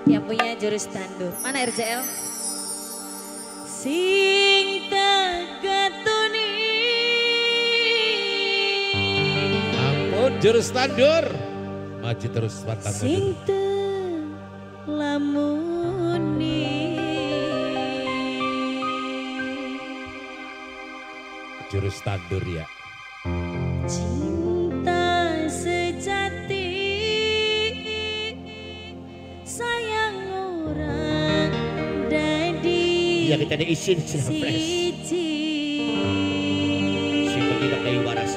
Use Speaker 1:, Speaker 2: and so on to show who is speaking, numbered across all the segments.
Speaker 1: yang punya jurus tandur. Mana RJL? Sing tegatuni.
Speaker 2: Ampun jurus tandur. Maju terus pantang
Speaker 1: sing lamuni.
Speaker 2: Jurus tandur ya.
Speaker 1: Cinta sejati sayang orang dadi.
Speaker 3: Ya kita ada isin
Speaker 1: siji.
Speaker 3: Si penginap dari waras.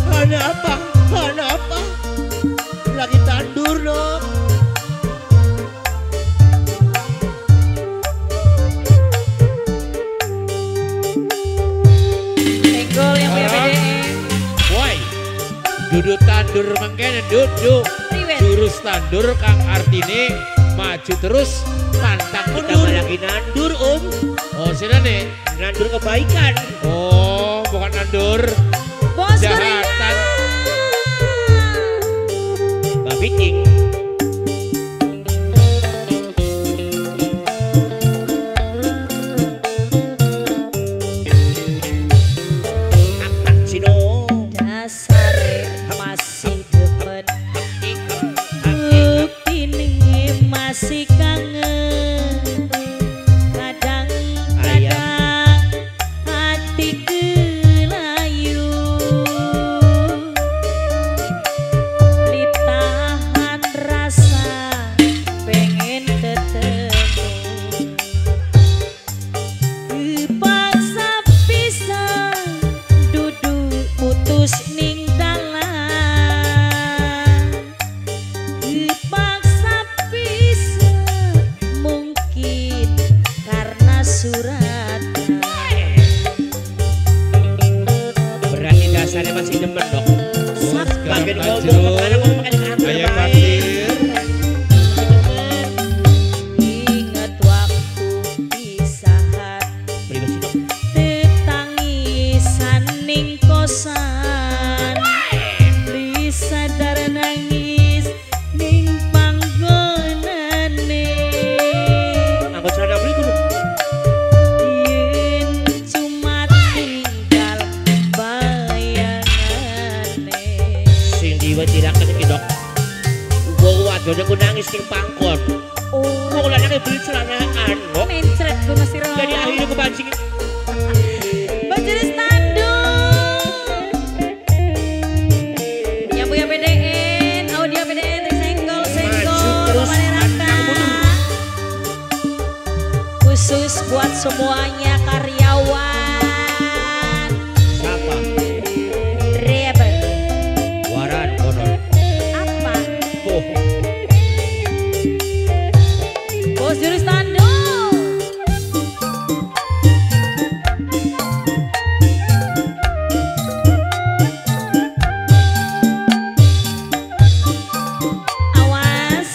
Speaker 3: Hana apa? Lagi tandur dong.
Speaker 1: Tenggol yang punya PDE.
Speaker 2: Woi, duduk tandur mangkene duduk. Jurus tandur kang artine maju terus pantang
Speaker 3: Kita
Speaker 2: mundur.
Speaker 3: lagi nandur
Speaker 2: Oh sini nih.
Speaker 3: nandur kebaikan.
Speaker 2: Oh bukan nandur.
Speaker 1: Bos
Speaker 2: Jahatan.
Speaker 3: Babicing. Sino
Speaker 1: dasar masih demen ini masih kangen kadang-kadang hati kelayu ditahan rasa pengen ketemu kepaksa pisah duduk putus ning dalan kepaksa pisah mungkin karena surat
Speaker 3: berarti dasarnya masih demen dong. Bagian ngomong kemana ngomong makan kantor
Speaker 2: Ayah
Speaker 3: baik.
Speaker 2: parkir.
Speaker 1: ingat waktu pisahan
Speaker 3: Pribadi dong.
Speaker 1: tetangisan ning kosan li sadar nangis ning panggonane
Speaker 3: Angkot celana beli kudu.
Speaker 1: yen cuma tinggal bayangane
Speaker 3: Sing diwatirakan iki dok. Wong wadone ku nangis ning pangkon. Wong lanang beli celanaan kok.
Speaker 1: mencret gue siro
Speaker 3: Jadi akhirnya kepancing.
Speaker 1: Bajurus tandur yang punya PDN audio PDN senggol
Speaker 3: Maju terus, pantang mundur.
Speaker 1: khusus buat semuanya karyawan
Speaker 3: Siapa?
Speaker 1: Rebel
Speaker 3: Waran konon.
Speaker 1: apa
Speaker 3: Oh,
Speaker 1: bos jurus tandur awas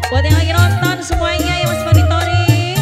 Speaker 1: buat yang lagi nonton semuanya yang masih monitoring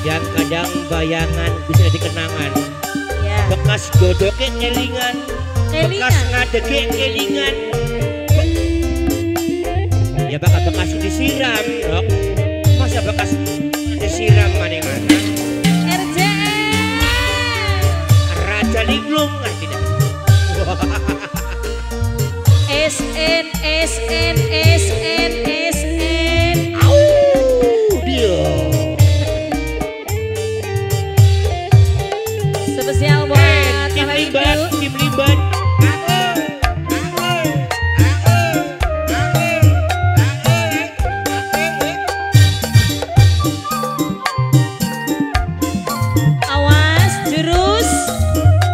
Speaker 3: Kadang-kadang bayangan bisa jadi kenangan.
Speaker 1: Ya.
Speaker 3: Bekas jodohnya kelingan, bekas ngadege kelingan. Ya bekas disiram, dok. Masa bekas disiram mana-mana?
Speaker 1: RJL.
Speaker 3: Raja Linglung lah tidak.
Speaker 1: SN SN SN SN.
Speaker 3: Dia.
Speaker 1: Spesial buat
Speaker 3: Tim
Speaker 1: Bapak
Speaker 3: Liban,
Speaker 1: Ibu.
Speaker 3: tim Liban.
Speaker 1: Awas jurus.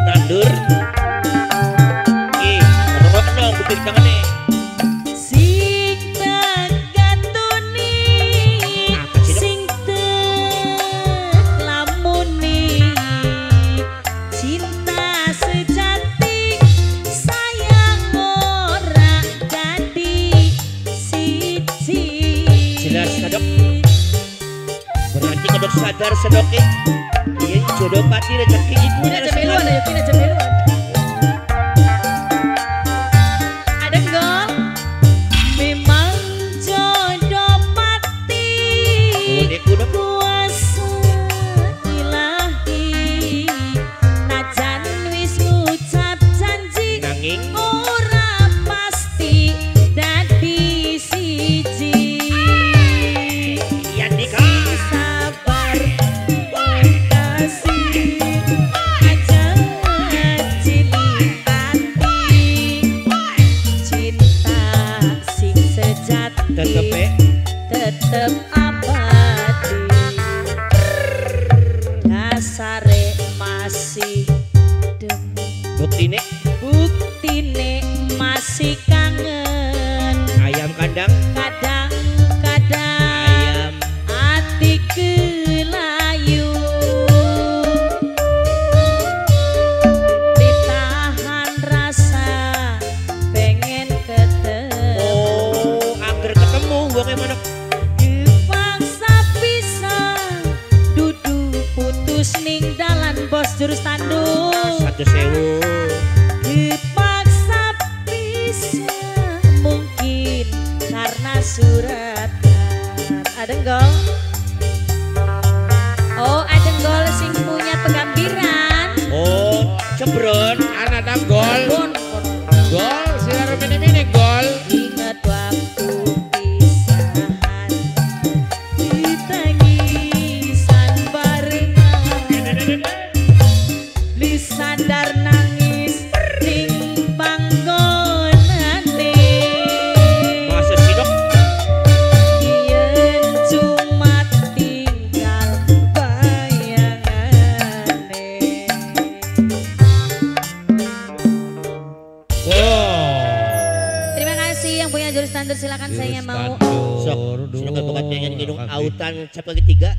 Speaker 3: Tandur. Rokok dong, bukti tangannya.
Speaker 1: Sing tegantuni,
Speaker 3: Apa sih, Dok?
Speaker 1: sing teglamuni, cinta sejati, sayang ora dadi siji.
Speaker 3: Jelas, Dok. Berarti kedok sadar sedoke. Iya jodoh pati rezeki ibunya
Speaker 1: Kina cemeluan ayo, kina cemeluan. Ada gol. Memang jodoh mati.
Speaker 3: Unik udah.
Speaker 1: Kuasa ilahi. Najan wis ngucap janji.
Speaker 3: Nanging
Speaker 1: Ora pasti dadi siji.
Speaker 3: yang nikah.
Speaker 1: Sabar kasih aja cilik hati. Cinta sing sejati tetep abadi. Dasare masih
Speaker 3: Buktine
Speaker 1: buktine masih kangen.
Speaker 3: ayam kandang,
Speaker 1: Kadang-kadang
Speaker 3: ayam
Speaker 1: hati kelayu, ditahan rasa pengen ketemu.
Speaker 3: oh angker ketemu wong mana
Speaker 1: Dipaksa pisah duduk putus ning dalan bos jurus tandur.
Speaker 3: 1.000.
Speaker 1: Dipaksa pisah mungkin karena suratan. Ada enggol? Oh, ada enggol sing punya pegambiran.
Speaker 3: Oh cebron
Speaker 2: Anak ada gol.
Speaker 1: Bon,
Speaker 2: Gol. Sinar mini-mini gol.
Speaker 1: ingat waktu pisahan, ditangisan barengan, lisadar nangis ning panggonane.
Speaker 3: masa sih, Dok?
Speaker 1: Yen cuma tinggal bayangane. Terima kasih yang punya jurus tandur, silakan saya mau.
Speaker 3: Sok, sudah bukan pengen minum autan cap ketiga.